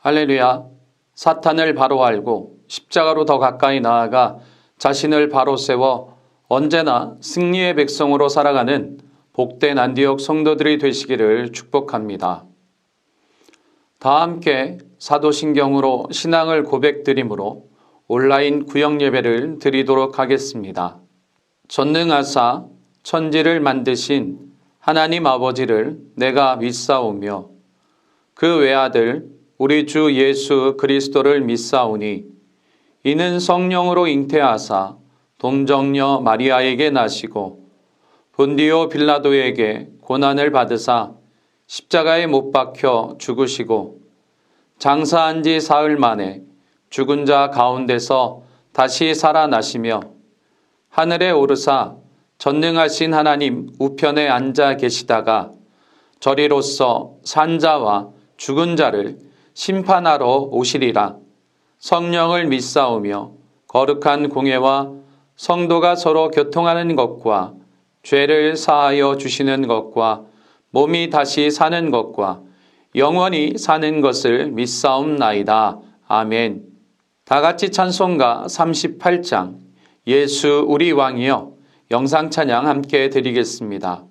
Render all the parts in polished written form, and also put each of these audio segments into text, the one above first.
할렐루야. 사탄을 바로 알고 십자가로 더 가까이 나아가 자신을 바로 세워 언제나 승리의 백성으로 살아가는 복된 안디옥 성도들이 되시기를 축복합니다. 다 함께 사도신경으로 신앙을 고백드림으로 온라인 구역 예배를 드리도록 하겠습니다. 전능하사 천지를 만드신 하나님 아버지를 내가 믿사오며 그 외아들 우리 주 예수 그리스도를 믿사오니 이는 성령으로 잉태하사 동정녀 마리아에게 나시고 본디오 빌라도에게 고난을 받으사 십자가에 못 박혀 죽으시고 장사한 지 사흘 만에 죽은 자 가운데서 다시 살아나시며 하늘에 오르사 전능하신 하나님 우편에 앉아 계시다가 저리로서 산자와 죽은 자를 심판하러 오시리라. 성령을 믿사오며 거룩한 공회와 성도가 서로 교통하는 것과 죄를 사하여 주시는 것과 몸이 다시 사는 것과 영원히 사는 것을 믿사옵나이다. 아멘. 다같이 찬송가 38장 예수 우리 왕이여 영상 찬양 함께 드리겠습니다.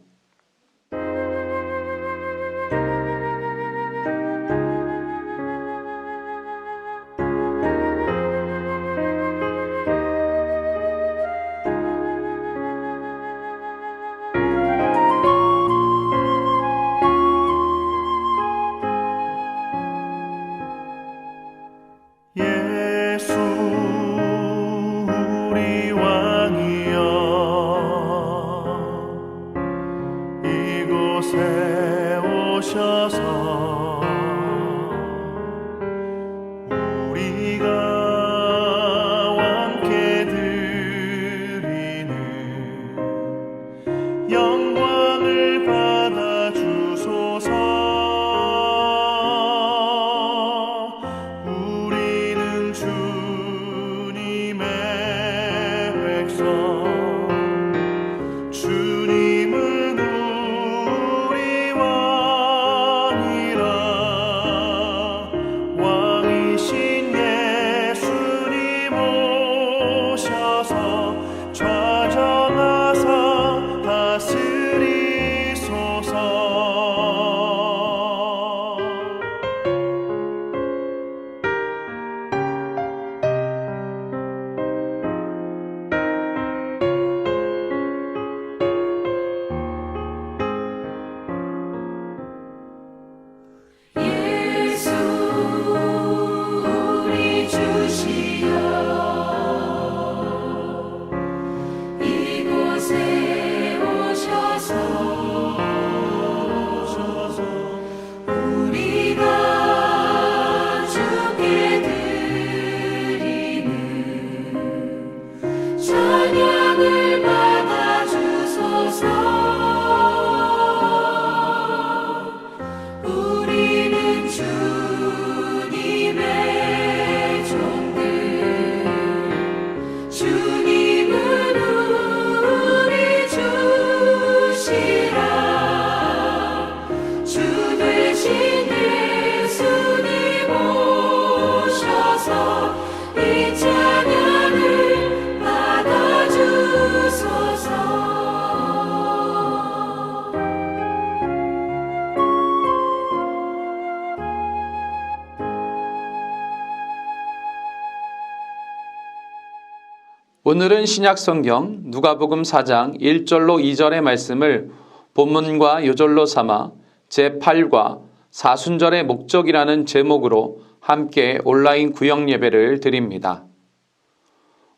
오늘은 신약성경 누가복음 4장 1절로 2절의 말씀을 본문과 요절로 삼아 제8과 사순절의 목적이라는 제목으로 함께 온라인 구역 예배를 드립니다.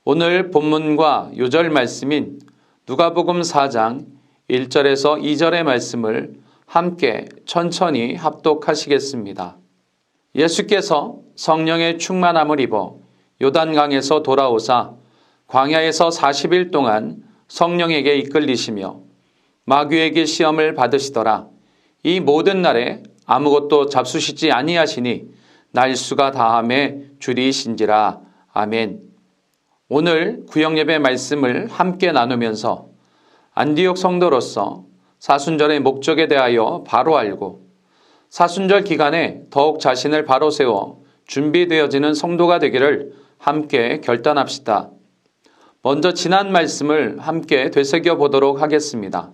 오늘 본문과 요절 말씀인 누가복음 4장 1절에서 2절의 말씀을 함께 천천히 합독하시겠습니다. 예수께서 성령의 충만함을 입어 요단강에서 돌아오사 광야에서 40일 동안 성령에게 이끌리시며 마귀에게 시험을 받으시더라. 이 모든 날에 아무것도 잡수시지 아니하시니 날수가 다함에 줄이신지라. 아멘. 오늘 구역예배 말씀을 함께 나누면서 안디옥 성도로서 사순절의 목적에 대하여 바로 알고 사순절 기간에 더욱 자신을 바로 세워 준비되어지는 성도가 되기를 함께 결단합시다. 먼저 지난 말씀을 함께 되새겨 보도록 하겠습니다.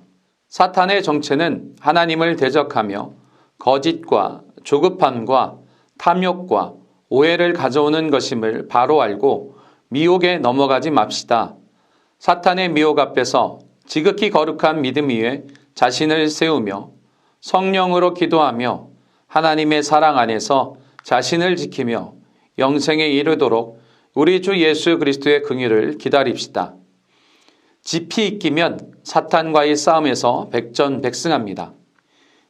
사탄의 정체는 하나님을 대적하며 거짓과 조급함과 탐욕과 오해를 가져오는 것임을 바로 알고 미혹에 넘어가지 맙시다. 사탄의 미혹 앞에서 지극히 거룩한 믿음 위에 자신을 세우며 성령으로 기도하며 하나님의 사랑 안에서 자신을 지키며 영생에 이르도록 우리 주 예수 그리스도의 긍휼을 기다립시다. 지피 이기면 사탄과의 싸움에서 백전백승합니다.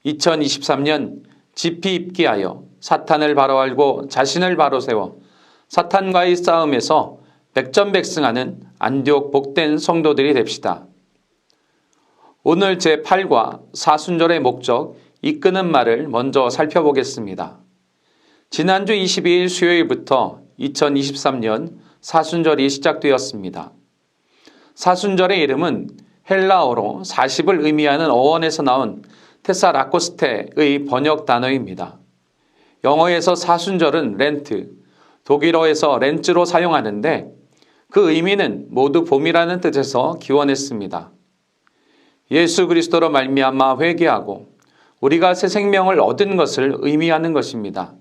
2023년 지피 입기하여 사탄을 바로 알고 자신을 바로 세워 사탄과의 싸움에서 백전백승하는 안디옥 복된 성도들이 됩시다. 오늘 제8과 사순절의 목적, 이끄는 말을 먼저 살펴보겠습니다. 지난주 22일 수요일부터 2023년 사순절이 시작되었습니다. 사순절의 이름은 헬라어로 40을 의미하는 어원에서 나온 테사라코스테의 번역 단어입니다. 영어에서 사순절은 렌트, 독일어에서 렌츠로 사용하는데 그 의미는 모두 봄이라는 뜻에서 기원했습니다. 예수 그리스도로 말미암아 회개하고 우리가 새 생명을 얻은 것을 의미하는 것입니다.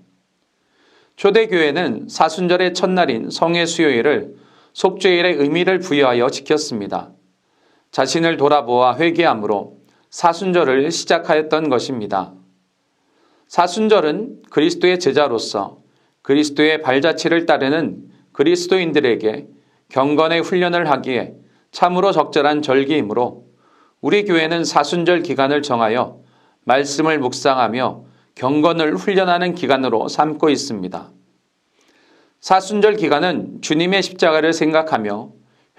초대교회는 사순절의 첫날인 성회 수요일을 속죄일의 의미를 부여하여 지켰습니다. 자신을 돌아보아 회개함으로 사순절을 시작하였던 것입니다. 사순절은 그리스도의 제자로서 그리스도의 발자취를 따르는 그리스도인들에게 경건의 훈련을 하기에 참으로 적절한 절기이므로 우리 교회는 사순절 기간을 정하여 말씀을 묵상하며 경건을 훈련하는 기간으로 삼고 있습니다. 사순절 기간은 주님의 십자가를 생각하며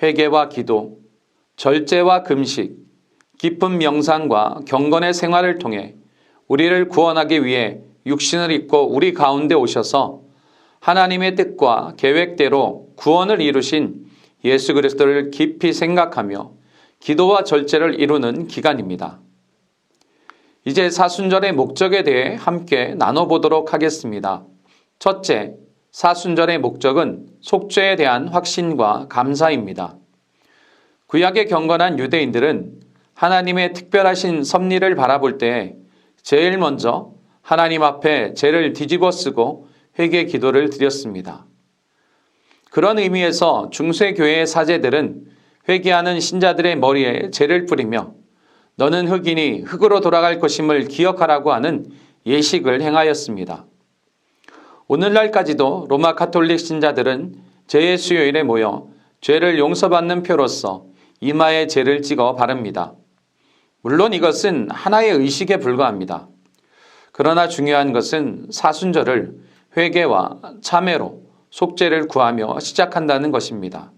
회개와 기도, 절제와 금식, 깊은 명상과 경건의 생활을 통해 우리를 구원하기 위해 육신을 입고 우리 가운데 오셔서 하나님의 뜻과 계획대로 구원을 이루신 예수 그리스도를 깊이 생각하며 기도와 절제를 이루는 기간입니다. 이제 사순절의 목적에 대해 함께 나눠보도록 하겠습니다. 첫째, 사순절의 목적은 속죄에 대한 확신과 감사입니다. 구약의 경건한 유대인들은 하나님의 특별하신 섭리를 바라볼 때 제일 먼저 하나님 앞에 죄를 뒤집어 쓰고 회개 기도를 드렸습니다. 그런 의미에서 중세교회의 사제들은 회개하는 신자들의 머리에 죄를 뿌리며 너는 흙이니 흙으로 돌아갈 것임을 기억하라고 하는 예식을 행하였습니다. 오늘날까지도 로마 가톨릭 신자들은 죄의 수요일에 모여 죄를 용서받는 표로서 이마에 죄를 찍어 바릅니다. 물론 이것은 하나의 의식에 불과합니다. 그러나 중요한 것은 사순절을 회개와 참회로 속죄를 구하며 시작한다는 것입니다.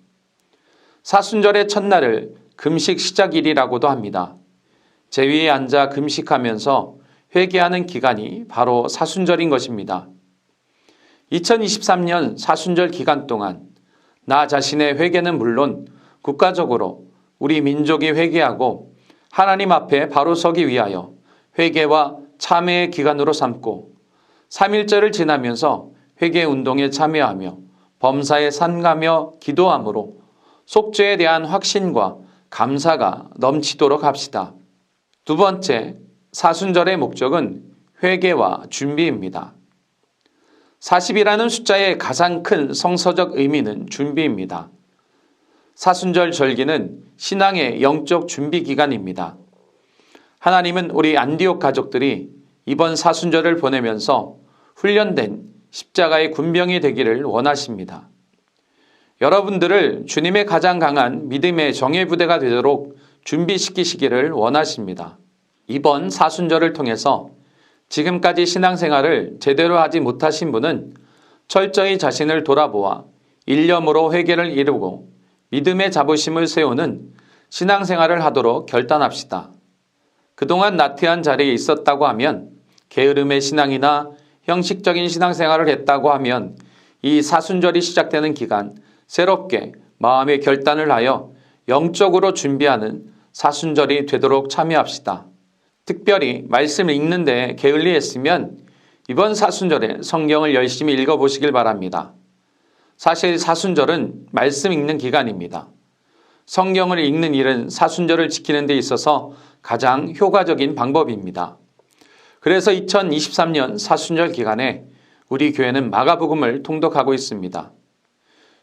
사순절의 첫날을 금식 시작일이라고도 합니다. 제위에 앉아 금식하면서 회개하는 기간이 바로 사순절인 것입니다. 2023년 사순절 기간 동안 나 자신의 회개는 물론 국가적으로 우리 민족이 회개하고 하나님 앞에 바로 서기 위하여 회개와 참회의 기간으로 삼고 3.1절을 지나면서 회개 운동에 참여하며 범사에 삼가며 기도함으로 속죄에 대한 확신과 감사가 넘치도록 합시다. 두 번째, 사순절의 목적은 회개와 준비입니다. 40이라는 숫자의 가장 큰 성서적 의미는 준비입니다. 사순절 절기는 신앙의 영적 준비 기간입니다. 하나님은 우리 안디옥 가족들이 이번 사순절을 보내면서 훈련된 십자가의 군병이 되기를 원하십니다. 여러분들을 주님의 가장 강한 믿음의 정예부대가 되도록 준비시키시기를 원하십니다. 이번 사순절을 통해서 지금까지 신앙생활을 제대로 하지 못하신 분은 철저히 자신을 돌아보아 일념으로 회개를 이루고 믿음의 자부심을 세우는 신앙생활을 하도록 결단합시다. 그동안 나태한 자리에 있었다고 하면 게으름의 신앙이나 형식적인 신앙생활을 했다고 하면 이 사순절이 시작되는 기간 새롭게 마음의 결단을 하여 영적으로 준비하는 사순절이 되도록 참여합시다. 특별히 말씀을 읽는 데 게을리했으면 이번 사순절에 성경을 열심히 읽어보시길 바랍니다. 사실 사순절은 말씀 읽는 기간입니다. 성경을 읽는 일은 사순절을 지키는 데 있어서 가장 효과적인 방법입니다. 그래서 2023년 사순절 기간에 우리 교회는 마가복음을 통독하고 있습니다.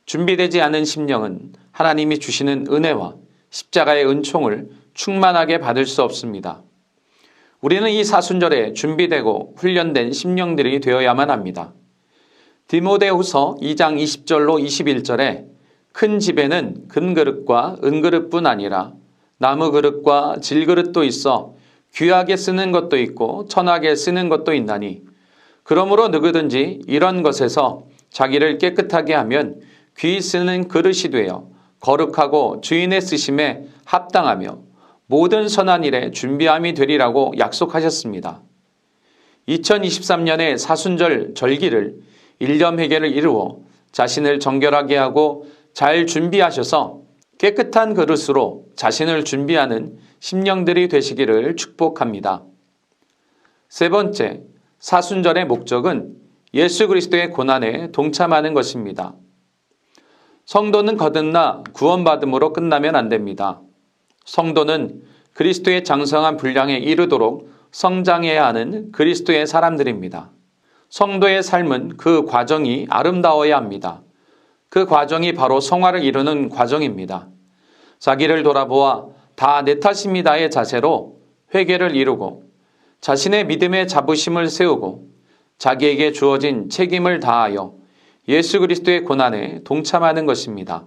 준비되지 않은 심령은 하나님이 주시는 은혜와 십자가의 은총을 충만하게 받을 수 없습니다. 우리는 이 사순절에 준비되고 훈련된 심령들이 되어야만 합니다. 디모데후서 2장 20절로 21절에 큰 집에는 금그릇과 은그릇뿐 아니라 나무 그릇과 질그릇도 있어 귀하게 쓰는 것도 있고 천하게 쓰는 것도 있나니 그러므로 누구든지 이런 것에서 자기를 깨끗하게 하면 귀 쓰는 그릇이 되어 거룩하고 주인의 쓰심에 합당하며 모든 선한 일에 준비함이 되리라고 약속하셨습니다. 2023년의 사순절 절기를 일념회개를 이루어 자신을 정결하게 하고 잘 준비하셔서 깨끗한 그릇으로 자신을 준비하는 심령들이 되시기를 축복합니다. 세 번째, 사순절의 목적은 예수 그리스도의 고난에 동참하는 것입니다. 성도는 거듭나 구원받음으로 끝나면 안 됩니다. 성도는 그리스도의 장성한 분량에 이르도록 성장해야 하는 그리스도의 사람들입니다. 성도의 삶은 그 과정이 아름다워야 합니다. 그 과정이 바로 성화를 이루는 과정입니다. 자기를 돌아보아 다 내 탓입니다의 자세로 회개를 이루고 자신의 믿음의 자부심을 세우고 자기에게 주어진 책임을 다하여 예수 그리스도의 고난에 동참하는 것입니다.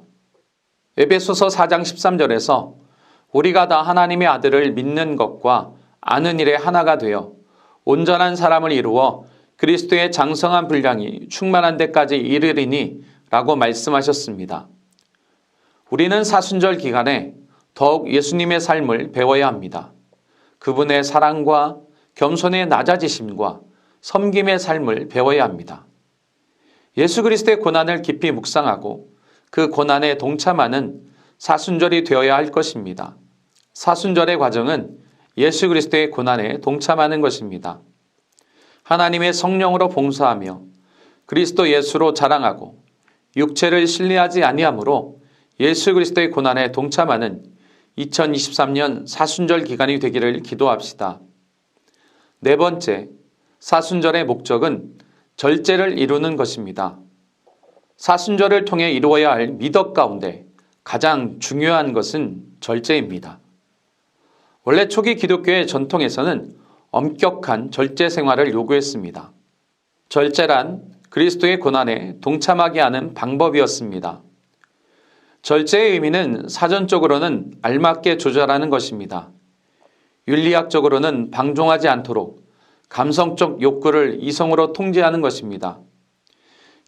에베소서 4장 13절에서 우리가 다 하나님의 아들을 믿는 것과 아는 일에 하나가 되어 온전한 사람을 이루어 그리스도의 장성한 분량이 충만한 데까지 이르리니 라고 말씀하셨습니다. 우리는 사순절 기간에 더욱 예수님의 삶을 배워야 합니다. 그분의 사랑과 겸손의 낮아지심과 섬김의 삶을 배워야 합니다. 예수 그리스도의 고난을 깊이 묵상하고 그 고난에 동참하는 사순절이 되어야 할 것입니다. 사순절의 과정은 예수 그리스도의 고난에 동참하는 것입니다. 하나님의 성령으로 봉사하며 그리스도 예수로 자랑하고 육체를 신뢰하지 아니하므로 예수 그리스도의 고난에 동참하는 2023년 사순절 기간이 되기를 기도합시다. 네 번째, 사순절의 목적은 절제를 이루는 것입니다. 사순절을 통해 이루어야 할 미덕 가운데 가장 중요한 것은 절제입니다. 원래 초기 기독교의 전통에서는 엄격한 절제 생활을 요구했습니다. 절제란 그리스도의 고난에 동참하게 하는 방법이었습니다. 절제의 의미는 사전적으로는 알맞게 조절하는 것입니다. 윤리학적으로는 방종하지 않도록 감성적 욕구를 이성으로 통제하는 것입니다.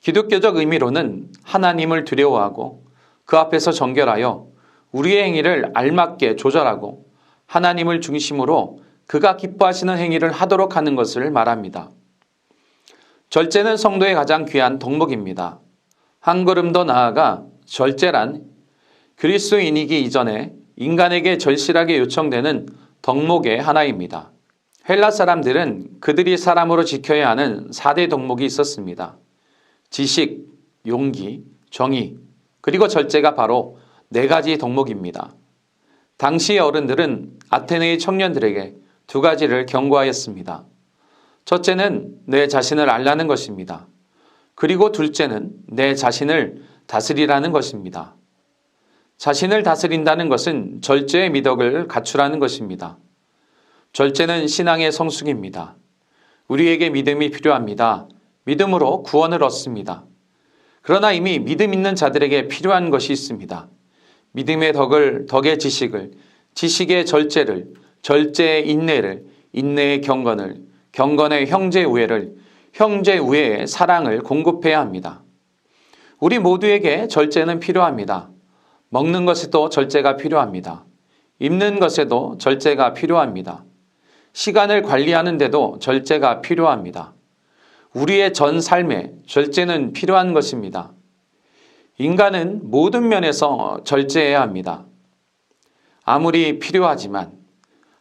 기독교적 의미로는 하나님을 두려워하고 그 앞에서 정결하여 우리의 행위를 알맞게 조절하고 하나님을 중심으로 그가 기뻐하시는 행위를 하도록 하는 것을 말합니다. 절제는 성도의 가장 귀한 덕목입니다. 한 걸음 더 나아가 절제란 그리스도인이기 이전에 인간에게 절실하게 요청되는 덕목의 하나입니다. 헬라 사람들은 그들이 사람으로 지켜야 하는 4대 덕목이 있었습니다. 지식, 용기, 정의, 그리고 절제가 바로 4가지 덕목입니다. 당시의 어른들은 아테네의 청년들에게 2가지를 경고하였습니다. 첫째는 내 자신을 알라는 것입니다. 그리고 둘째는 내 자신을 다스리라는 것입니다. 자신을 다스린다는 것은 절제의 미덕을 갖추라는 것입니다. 절제는 신앙의 성숙입니다. 우리에게 믿음이 필요합니다. 믿음으로 구원을 얻습니다. 그러나 이미 믿음 있는 자들에게 필요한 것이 있습니다. 믿음의 덕을, 덕의 지식을, 지식의 절제를, 절제의 인내를, 인내의 경건을, 경건의 형제 우애를, 형제 우애의 사랑을 공급해야 합니다. 우리 모두에게 절제는 필요합니다. 먹는 것에도 절제가 필요합니다. 입는 것에도 절제가 필요합니다. 시간을 관리하는 데도 절제가 필요합니다. 우리의 전 삶에 절제는 필요한 것입니다. 인간은 모든 면에서 절제해야 합니다. 아무리 필요하지만,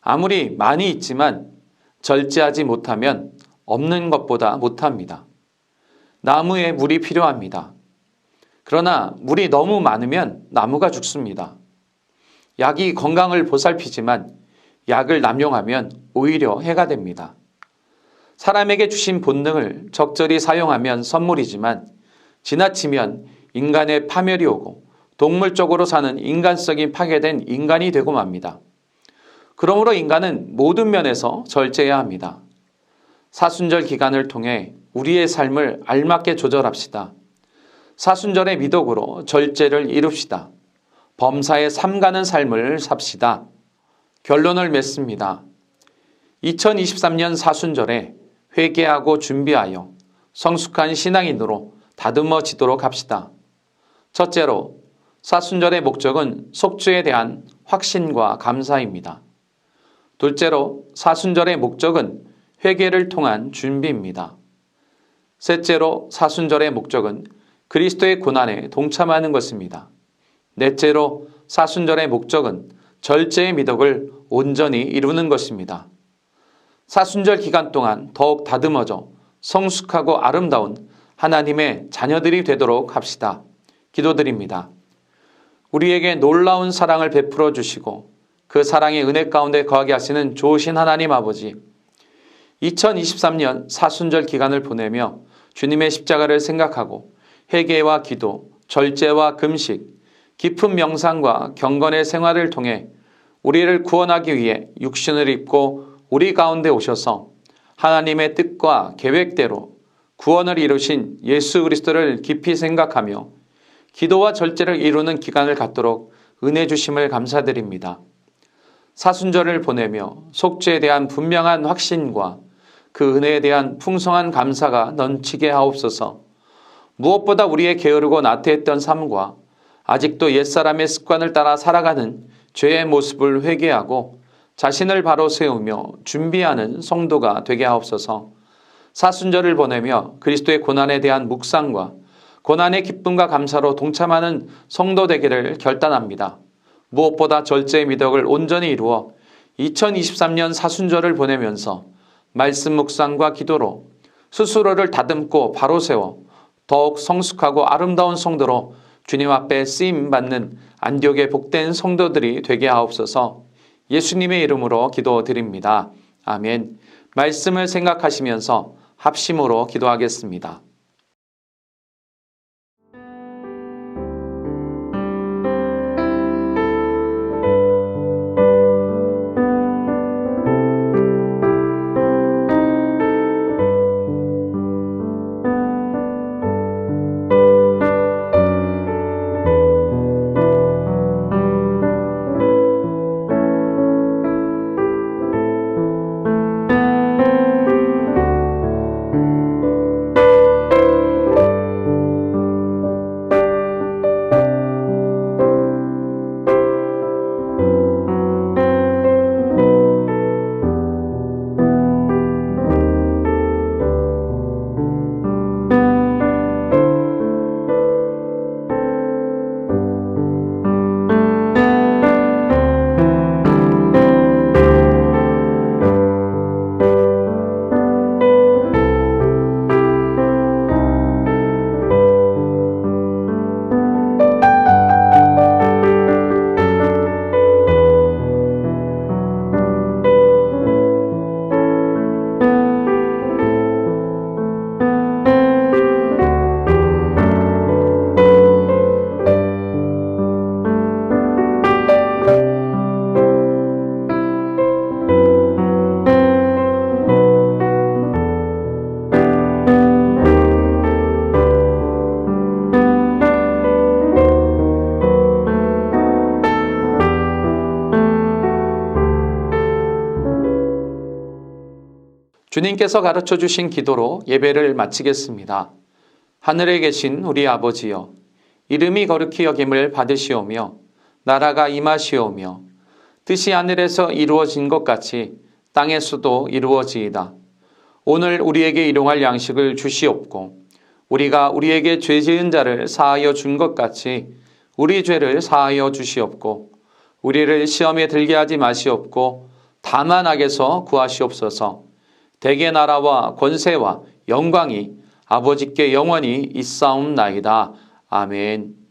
아무리 많이 있지만 절제하지 못하면 없는 것보다 못합니다. 나무에 물이 필요합니다. 그러나 물이 너무 많으면 나무가 죽습니다. 약이 건강을 보살피지만 약을 남용하면 오히려 해가 됩니다. 사람에게 주신 본능을 적절히 사용하면 선물이지만 지나치면 인간의 파멸이 오고 동물적으로 사는 인간성이 파괴된 인간이 되고 맙니다. 그러므로 인간은 모든 면에서 절제해야 합니다. 사순절 기간을 통해 우리의 삶을 알맞게 조절합시다. 사순절의 미덕으로 절제를 이룹시다. 범사에 삼가는 삶을 삽시다. 결론을 맺습니다. 2023년 사순절에 회개하고 준비하여 성숙한 신앙인으로 다듬어지도록 합시다. 첫째로, 사순절의 목적은 속죄에 대한 확신과 감사입니다. 둘째로, 사순절의 목적은 회개를 통한 준비입니다. 셋째로, 사순절의 목적은 그리스도의 고난에 동참하는 것입니다. 넷째로, 사순절의 목적은 절제의 미덕을 온전히 이루는 것입니다. 사순절 기간 동안 더욱 다듬어져 성숙하고 아름다운 하나님의 자녀들이 되도록 합시다. 기도드립니다. 우리에게 놀라운 사랑을 베풀어 주시고 그 사랑의 은혜 가운데 거하게 하시는 좋으신 하나님 아버지, 2023년 사순절 기간을 보내며 주님의 십자가를 생각하고 회개와 기도, 절제와 금식, 깊은 명상과 경건의 생활을 통해 우리를 구원하기 위해 육신을 입고 우리 가운데 오셔서 하나님의 뜻과 계획대로 구원을 이루신 예수 그리스도를 깊이 생각하며 기도와 절제를 이루는 기간을 갖도록 은혜 주심을 감사드립니다. 사순절을 보내며 속죄에 대한 분명한 확신과 그 은혜에 대한 풍성한 감사가 넘치게 하옵소서. 무엇보다 우리의 게으르고 나태했던 삶과 아직도 옛사람의 습관을 따라 살아가는 죄의 모습을 회개하고 자신을 바로 세우며 준비하는 성도가 되게 하옵소서. 사순절을 보내며 그리스도의 고난에 대한 묵상과 고난의 기쁨과 감사로 동참하는 성도 되기를 결단합니다. 무엇보다 절제의 미덕을 온전히 이루어 2023년 사순절을 보내면서 말씀 묵상과 기도로 스스로를 다듬고 바로 세워 더욱 성숙하고 아름다운 성도로 주님 앞에 쓰임받는 안디옥의 복된 성도들이 되게 하옵소서. 예수님의 이름으로 기도드립니다. 아멘. 말씀을 생각하시면서 합심으로 기도하겠습니다. 주님께서 가르쳐 주신 기도로 예배를 마치겠습니다. 하늘에 계신 우리 아버지여, 이름이 거룩히 여김을 받으시오며 나라가 임하시오며 뜻이 하늘에서 이루어진 것 같이 땅에서도 이루어지이다. 오늘 우리에게 일용할 양식을 주시옵고 우리가 우리에게 죄 지은 자를 사하여 준 것 같이 우리 죄를 사하여 주시옵고 우리를 시험에 들게 하지 마시옵고 다만 악에서 구하시옵소서. 대개 나라와 권세와 영광이 아버지께 영원히 있사옵나이다. 아멘.